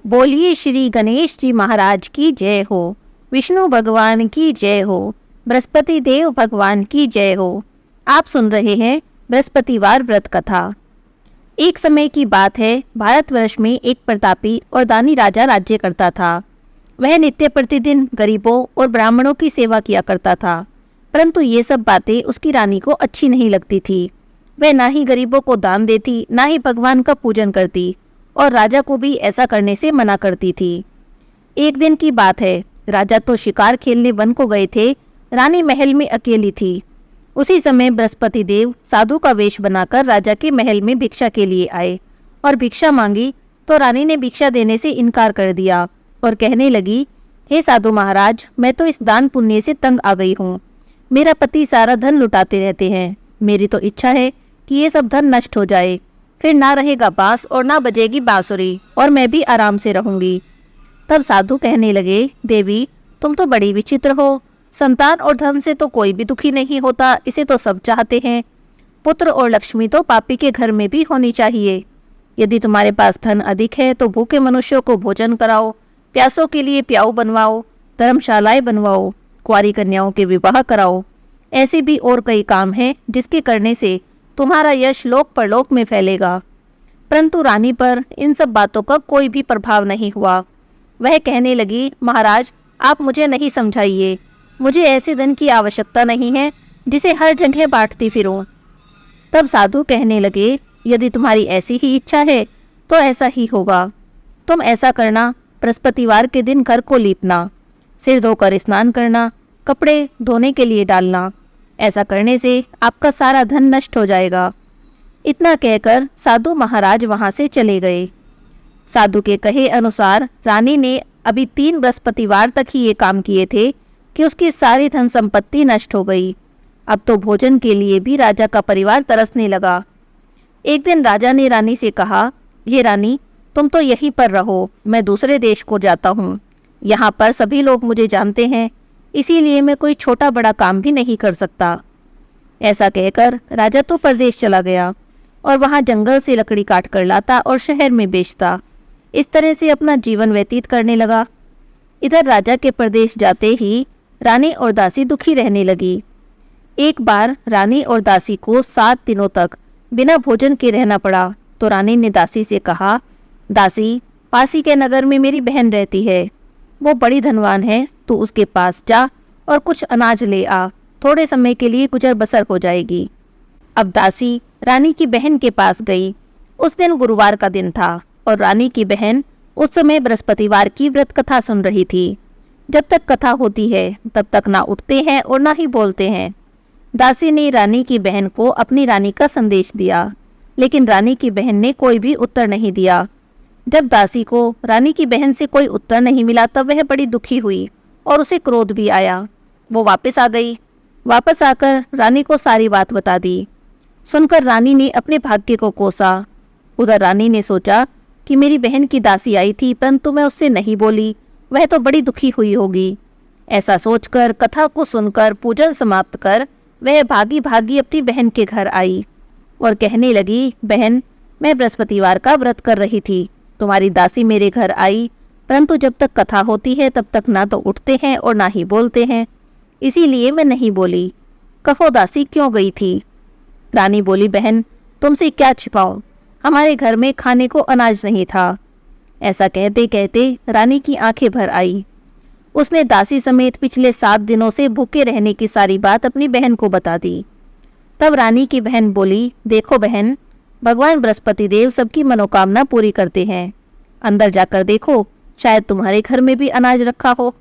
बोलिए श्री गणेश जी महाराज की जय हो, विष्णु भगवान की जय हो, बृहस्पति देव भगवान की जय हो। आप सुन रहे हैं बृहस्पतिवार व्रत कथा। एक समय की बात है, भारतवर्ष में एक प्रतापी और दानी राजा राज्य करता था। वह नित्य प्रतिदिन गरीबों और ब्राह्मणों की सेवा किया करता था, परंतु ये सब बातें उसकी रानी को अच्छी नहीं लगती थी। वह ना ही गरीबों को दान देती, ना ही भगवान का पूजन करती और राजा को भी ऐसा करने से मना करती थी। एक दिन की बात है, राजा तो शिकार खेलने वन को गए थे, रानी महल में अकेली थी। उसी समय बृहस्पति देव साधु का वेश बनाकर राजा के महल में भिक्षा के लिए आए और भिक्षा मांगी तो रानी ने भिक्षा देने से इनकार कर दिया और कहने लगी, हे साधु महाराज, मैं तो इस दान पुण्य से तंग आ गई हूँ। मेरा पति सारा धन लुटाते रहते हैं। मेरी तो इच्छा है कि ये सब धन नष्ट हो जाए, फिर ना रहेगा बांस और ना बजेगी बांसुरी और मैं भी आराम से रहूंगी। तब साधु कहने लगे, देवी तुम तो बड़ी विचित्र हो। संतान और धन से तो कोई भी दुखी नहीं होता, इसे तो सब चाहते हैं। पुत्र और लक्ष्मी तो पापी के घर में भी होनी चाहिए। यदि तुम्हारे पास धन अधिक है तो भूखे मनुष्यों को भोजन कराओ, प्यासों के लिए प्याऊ बनवाओ, धर्मशालाएं बनवाओ, कुंवारी कन्याओं के विवाह कराओ। ऐसे भी और कई काम हैं जिसके करने से तुम्हारा यश लोक परलोक में फैलेगा। परंतु रानी पर इन सब बातों का कोई भी प्रभाव नहीं हुआ। वह कहने लगी, महाराज आप मुझे नहीं समझाइए, मुझे ऐसे धन की आवश्यकता नहीं है जिसे हर जगह बांटती फिरूं। तब साधु कहने लगे, यदि तुम्हारी ऐसी ही इच्छा है तो ऐसा ही होगा। तुम ऐसा करना, बृहस्पतिवार के दिन घर को लीपना, सिर धोकर स्नान करना, कपड़े धोने के लिए डालना। ऐसा करने से आपका सारा धन नष्ट हो जाएगा। इतना कहकर साधु महाराज वहां से चले गए। साधु के कहे अनुसार रानी ने अभी 3 बृहस्पतिवार तक ही ये काम किए थे कि उसकी सारी धन संपत्ति नष्ट हो गई। अब तो भोजन के लिए भी राजा का परिवार तरसने लगा। एक दिन राजा ने रानी से कहा, ये रानी तुम तो यहीं पर रहो, मैं दूसरे देश को जाता हूँ। यहाँ पर सभी लोग मुझे जानते हैं, इसीलिए मैं कोई छोटा बड़ा काम भी नहीं कर सकता। ऐसा कहकर राजा तो परदेश चला गया और वहाँ जंगल से लकड़ी काट कर लाता और शहर में बेचता। इस तरह से अपना जीवन व्यतीत करने लगा। इधर राजा के परदेश जाते ही रानी और दासी दुखी रहने लगी। एक बार रानी और दासी को 7 दिनों तक बिना भोजन के रहना पड़ा तो रानी ने दासी से कहा, दासी पासी के नगर में मेरी बहन रहती है, वो बड़ी धनवान है, तो उसके पास जा और कुछ अनाज ले आ, थोड़े समय के लिए गुजर बसर हो जाएगी। अब दासी रानी की बहन के पास गई। उस दिन गुरुवार का दिन था और रानी की बहन उस समय बृहस्पतिवार की व्रत कथा सुन रही थी। जब तक कथा होती है तब तक ना उठते हैं और ना ही बोलते हैं। दासी ने रानी की बहन को अपनी रानी का संदेश दिया, लेकिन रानी की बहन ने कोई भी उत्तर नहीं दिया। जब दासी को रानी की बहन से कोई उत्तर नहीं मिला तब वह बड़ी दुखी हुई और उसे क्रोध भी आया। वो वापस आ गई। वापस आकर रानी को सारी बात बता दी। सुनकर रानी ने अपने भाग्य को कोसा। उधर रानी ने सोचा कि मेरी बहन की दासी आई थी, परंतु मैं उससे नहीं बोली, वह तो बड़ी दुखी हुई होगी। ऐसा सोचकर कथा को सुनकर पूजन समाप्त कर वह भागी भागी अपनी बहन के घर आई और कहने लगी, बहन मैं बृहस्पतिवार का व्रत कर रही थी, तुम्हारी दासी मेरे घर आई, परंतु जब तक कथा होती है तब तक ना तो उठते हैं और ना ही बोलते हैं, इसीलिए मैं नहीं बोली। कहो दासी क्यों गई थी? रानी बोली, बहन तुमसे क्या छिपाऊं, हमारे घर में खाने को अनाज नहीं था। ऐसा कहते कहते रानी की आंखें भर आई। उसने दासी समेत पिछले 7 दिनों से भूखे रहने की सारी बात अपनी बहन को बता दी। तब रानी की बहन बोली, देखो बहन, भगवान बृहस्पति देव सबकी मनोकामना पूरी करते हैं। अंदर जाकर देखो, शायद तुम्हारे घर में भी अनाज रखा हो।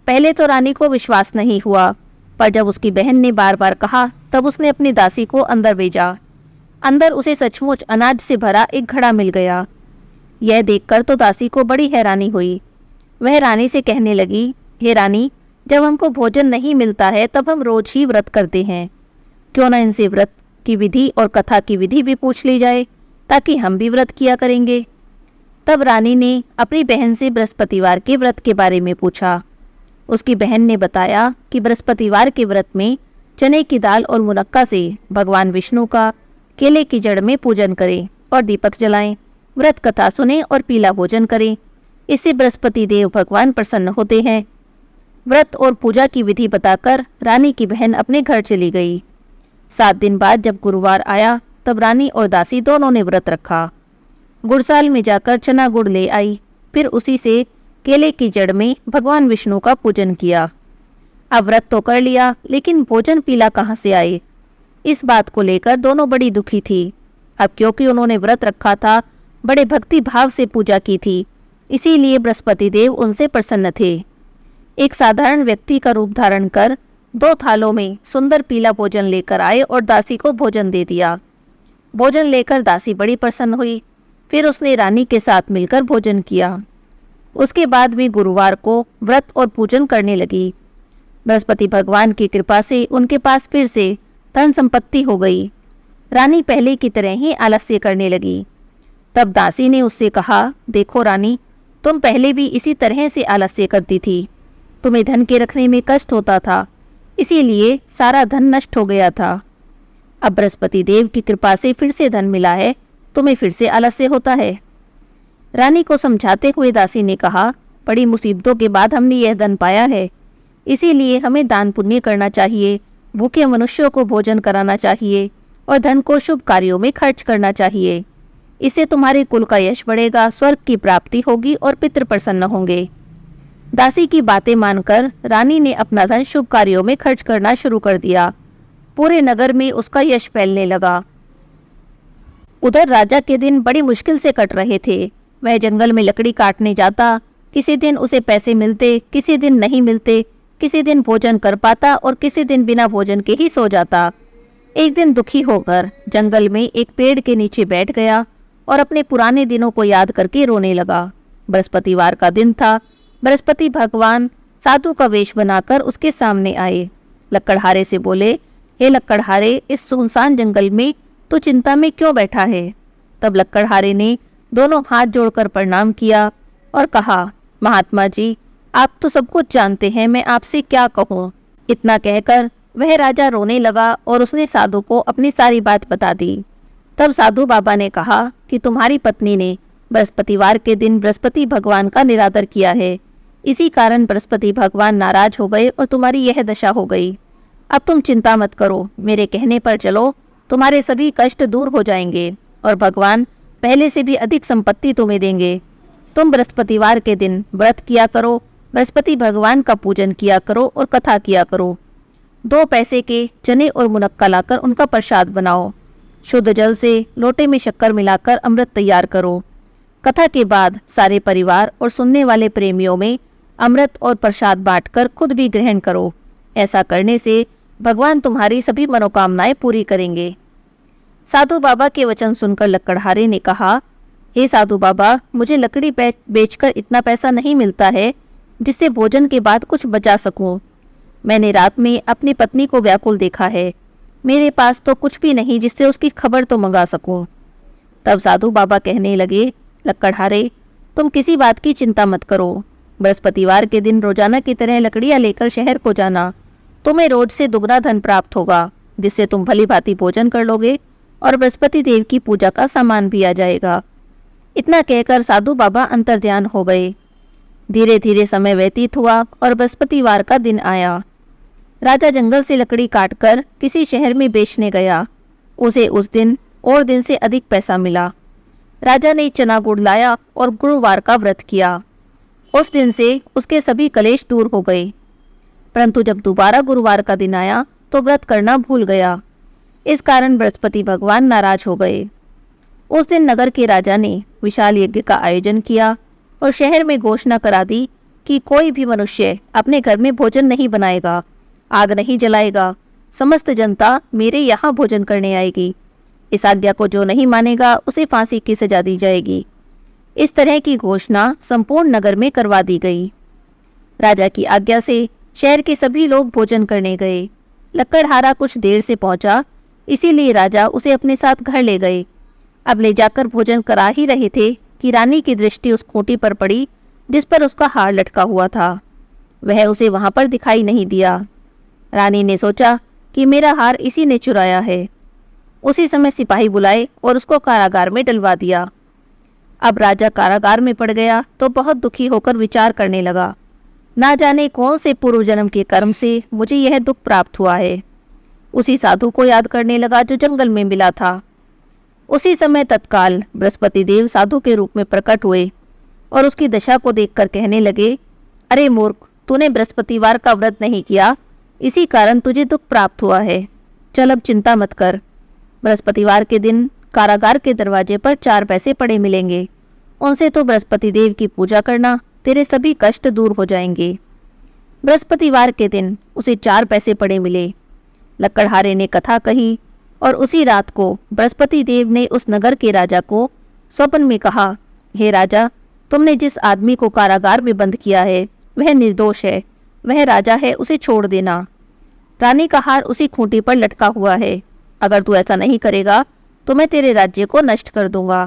पहले तो रानी को विश्वास नहीं हुआ, पर जब उसकी बहन ने बार बार कहा तब उसने अपनी दासी को अंदर भेजा। अंदर उसे सचमुच अनाज से भरा एक घड़ा मिल गया। यह देखकर तो दासी को बड़ी हैरानी हुई। वह रानी से कहने लगी, हे रानी, जब हमको भोजन नहीं मिलता है तब हम रोज ही व्रत करते हैं, क्यों न इनसे व्रत की विधि और कथा की विधि भी पूछ ली जाए, ताकि हम भी व्रत किया करेंगे। तब रानी ने अपनी बहन से बृहस्पतिवार के व्रत के बारे में पूछा। उसकी बहन ने बताया कि बृहस्पतिवार के व्रत में चने की दाल और मुनक्का से भगवान विष्णु का केले की जड़ में पूजन करें और दीपक जलाएं, व्रत कथा सुने और पीला भोजन करें। इससे बृहस्पति देव भगवान प्रसन्न होते हैं। व्रत और पूजा की विधि बताकर रानी की बहन अपने घर चली गई। 7 दिन बाद जब गुरुवार आया तब रानी और दासी दोनों ने व्रत रखा। गुड़साल में जाकर चना गुड़ ले आई, फिर उसी से केले की जड़ में भगवान विष्णु का पूजन किया। अब व्रत तो कर लिया, लेकिन भोजन पीला कहाँ से आए, इस बात को लेकर दोनों बड़ी दुखी थी। अब क्योंकि उन्होंने व्रत रखा था, बड़े भक्ति भाव से पूजा की थी, इसीलिए बृहस्पति देव उनसे प्रसन्न थे। एक साधारण व्यक्ति का रूप धारण कर 2 थालों में सुंदर पीला भोजन लेकर आए और दासी को भोजन दे दिया। भोजन लेकर दासी बड़ी प्रसन्न हुई। फिर उसने रानी के साथ मिलकर भोजन किया। उसके बाद भी गुरुवार को व्रत और पूजन करने लगी। बृहस्पति भगवान की कृपा से उनके पास फिर से धन संपत्ति हो गई। रानी पहले की तरह ही आलस्य करने लगी। तब दासी ने उससे कहा, देखो रानी, तुम पहले भी इसी तरह से आलस्य करती थी। तुम्हें धन के रखने में कष्ट होता था, इसीलिए सारा धन नष्ट हो गया था। अब बृहस्पति देव की कृपा से फिर से धन मिला है, तुम्हें फिर से आलस्य होता है। रानी को समझाते हुए दासी ने कहा, बड़ी मुसीबतों के बाद हमने यह धन पाया है, इसीलिए हमें दान पुण्य करना चाहिए, भूखे मनुष्यों को भोजन कराना चाहिए और धन को शुभ कार्यों में खर्च करना चाहिए। इससे तुम्हारे कुल का यश बढ़ेगा, स्वर्ग की प्राप्ति होगी और पितृ प्रसन्न होंगे। दासी की बातें मानकर रानी ने अपना धन शुभ कार्यों में खर्च करना शुरू कर दिया। पूरे नगर में उसका यश फैलने लगा। उधर राजा के दिन बड़ी मुश्किल से कट रहे थे। वह जंगल में लकड़ी काटने जाता, किसी दिन उसे पैसे मिलते, किसी दिन नहीं मिलते, किसी दिन भोजन कर पाता और किसी दिन बिना भोजन के ही सो जाता। एक दिन दुखी होकर जंगल में एक पेड़ के नीचे बैठ गया और अपने पुराने दिनों को याद करके रोने लगा। बृहस्पतिवार का दिन था। बृहस्पति भगवान साधु का वेश बनाकर उसके सामने आए। लकड़हारे से बोले, हे लकड़हारे, इस सुनसान जंगल में तू चिंता में क्यों बैठा है? तब लकड़हारे ने दोनों हाथ जोड़कर प्रणाम किया और कहा, महात्मा जी, आप तो सब कुछ जानते हैं, मैं आपसे क्या कहूँ। इतना कहकर वह राजा रोने लगा और उसने साधु को अपनी सारी बात बता दी। तब साधु बाबा ने कहा कि तुम्हारी पत्नी ने बृहस्पतिवार के दिन बृहस्पति भगवान का निरादर किया है, इसी कारण बृहस्पति भगवान नाराज हो गए और तुम्हारी यह दशा हो गई। अब तुम चिंता मत करो, मेरे कहने पर चलो, तुम्हारे सभी कष्ट दूर हो जाएंगे और भगवान पहले से भी अधिक संपत्ति तुम्हें देंगे। तुम बृहस्पतिवार के दिन व्रत किया करो, बृहस्पति भगवान का पूजन किया करो और कथा किया करो। 2 पैसे के चने और मुनक्का लाकर उनका प्रसाद बनाओ। शुद्ध जल से लोटे में शक्कर मिलाकर अमृत तैयार करो। कथा के बाद सारे परिवार और सुनने वाले प्रेमियों में अमृत और प्रसाद बांटकर खुद भी ग्रहण करो। ऐसा करने से भगवान तुम्हारी सभी मनोकामनाएं पूरी करेंगे। साधु बाबा के वचन सुनकर लकड़हारे ने कहा, हे साधु बाबा, मुझे लकड़ी बेचकर इतना पैसा नहीं मिलता है जिससे भोजन के बाद कुछ बचा सकूं। मैंने रात में अपनी पत्नी को व्याकुल देखा है, मेरे पास तो कुछ भी नहीं जिससे उसकी खबर तो मंगा सकूं। तब साधु बाबा कहने लगे, लकड़हारे, तुम किसी बात की चिंता मत करो। बृहस्पतिवार के दिन रोजाना की तरह लकड़ियां लेकर शहर को जाना। तुम्हें रोज से दुगना धन प्राप्त होगा, जिससे तुम भली भांति भोजन कर लोगे और बृहस्पति देव की पूजा का सामान भी आ जाएगा। इतना कहकर साधु बाबा अंतर्ध्यान हो गए। धीरे धीरे समय व्यतीत हुआ और बृहस्पतिवार का दिन आया। राजा जंगल से लकड़ी काटकर किसी शहर में बेचने गया। उसे उस दिन और दिन से अधिक पैसा मिला। राजा ने चना गुड़ लाया और गुरुवार का व्रत किया। उस दिन से उसके सभी कलेश दूर हो गए। परंतु जब दोबारा गुरुवार का दिन आया तो व्रत करना भूल गया। इस कारण बृहस्पति भगवान नाराज हो गए। उस दिन नगर के राजा ने विशाल यज्ञ का आयोजन किया और शहर में घोषणा करा दी कि कोई भी मनुष्य अपने घर में भोजन नहीं बनाएगा, आग नहीं जलाएगा। समस्त जनता मेरे यहाँ भोजन करने आएगी। इस आज्ञा को जो नहीं मानेगा उसे फांसी की सजा दी जाएगी। इस तरह की घोषणा संपूर्ण नगर में करवा दी गई। राजा की आज्ञा से शहर के सभी लोग भोजन करने गए। लकड़हारा कुछ देर से पहुंचा, इसीलिए राजा उसे अपने साथ घर ले गए। अब ले जाकर भोजन करा ही रहे थे कि रानी की दृष्टि उस खूंटी पर पड़ी जिस पर उसका हार लटका हुआ था। वह उसे वहां पर दिखाई नहीं दिया। रानी ने सोचा कि मेरा हार इसी ने चुराया है। उसी समय सिपाही बुलाए और उसको कारागार में डलवा दिया। अब राजा कारागार में पड़ गया तो बहुत दुखी होकर विचार करने लगा, ना जाने कौन से पूर्व जन्म के कर्म से मुझे यह दुख प्राप्त हुआ है। उसी साधु को याद करने लगा जो जंगल में मिला था। उसी समय तत्काल बृहस्पति देव साधु के रूप में प्रकट हुए और उसकी दशा को देखकर कहने लगे, अरे मूर्ख, तूने बृहस्पतिवार का व्रत नहीं किया, इसी कारण तुझे दुख प्राप्त हुआ है। चल अब चिंता मत कर। बृहस्पतिवार के दिन कारागार के दरवाजे पर 4 पैसे पड़े मिलेंगे, उनसे तो बृहस्पति देव की पूजा करना, तेरे सभी कष्ट दूर हो जाएंगे। बृहस्पतिवार के दिन उसे 4 पैसे पड़े मिले। लकड़हारे ने कथा कही और उसी रात को बृहस्पति देव ने उस नगर के राजा को स्वप्न में कहा, हे राजा, तुमने जिस आदमी को कारागार में बंद किया है वह निर्दोष है, वह राजा है, उसे छोड़ देना। रानी का हार उसी खूंटी पर लटका हुआ है, अगर तू ऐसा नहीं करेगा तो मैं तेरे राज्य को नष्ट कर दूंगा।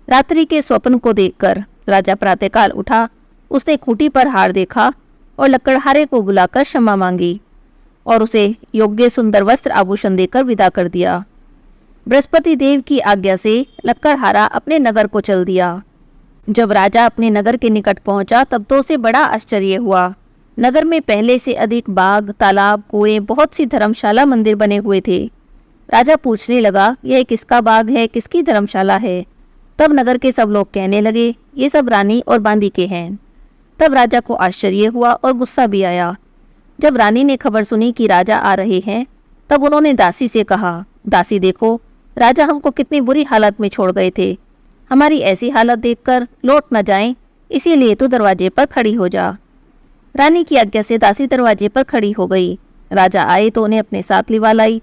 रात्रि के स्वप्न को देखकर राजा प्रातःकाल उठा। उसने खूंटी पर हार देखा और लकड़हारे को बुलाकर क्षमा मांगी और उसे योग्य सुंदर वस्त्र आभूषण देकर विदा कर दिया। बृहस्पति देव की आज्ञा से लकड़हारा अपने नगर को चल दिया। जब राजा अपने नगर के निकट पहुंचा तब तो उसे बड़ा आश्चर्य हुआ। नगर में पहले से अधिक बाग, तालाब, कुएं, बहुत सी धर्मशाला, मंदिर बने हुए थे। राजा पूछने लगा, यह किसका बाग है, किसकी धर्मशाला है? तब नगर के सब लोग कहने लगे, ये सब रानी और बांदी के हैं। तब राजा को आश्चर्य हुआ और गुस्सा भी आया। जब रानी ने खबर सुनी कि राजा आ रहे हैं तब उन्होंने दासी से कहा, दासी देखो, राजा हमको कितनी बुरी हालत में छोड़ गए थे, हमारी ऐसी हालत देखकर लौट न जाएं, इसीलिए तो दरवाजे पर खड़ी हो जा। रानी की आज्ञा से दासी दरवाजे पर खड़ी हो गई। राजा आए तो उन्हें अपने साथ लिवा लाई।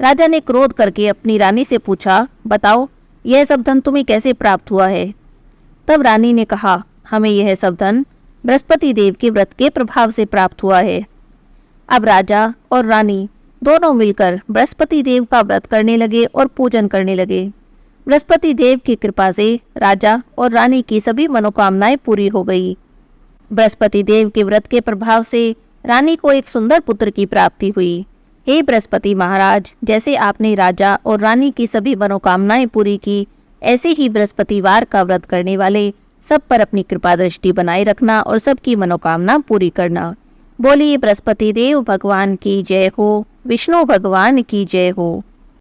राजा ने क्रोध करके अपनी रानी से पूछा, बताओ यह सब धन तुम्हें कैसे प्राप्त हुआ है? तब रानी ने कहा, हमें यह सब धन बृहस्पति देव के व्रत के प्रभाव से प्राप्त हुआ है। अब राजा और रानी दोनों मिलकर बृहस्पति देव का व्रत करने लगे और पूजन करने लगे। बृहस्पति देव की कृपा से राजा और रानी की सभी मनोकामनाएं पूरी हो गई। बृहस्पति देव के व्रत के प्रभाव से रानी को एक सुंदर पुत्र की प्राप्ति हुई। हे बृहस्पति महाराज, जैसे आपने राजा और रानी की सभी मनोकामनाएं पूरी की, ऐसे ही बृहस्पतिवार का व्रत करने वाले सब पर अपनी कृपा दृष्टि बनाए रखना और सबकी मनोकामना पूरी करना। बोलिए बृहस्पति देव भगवान की जय हो, विष्णु भगवान की जय हो।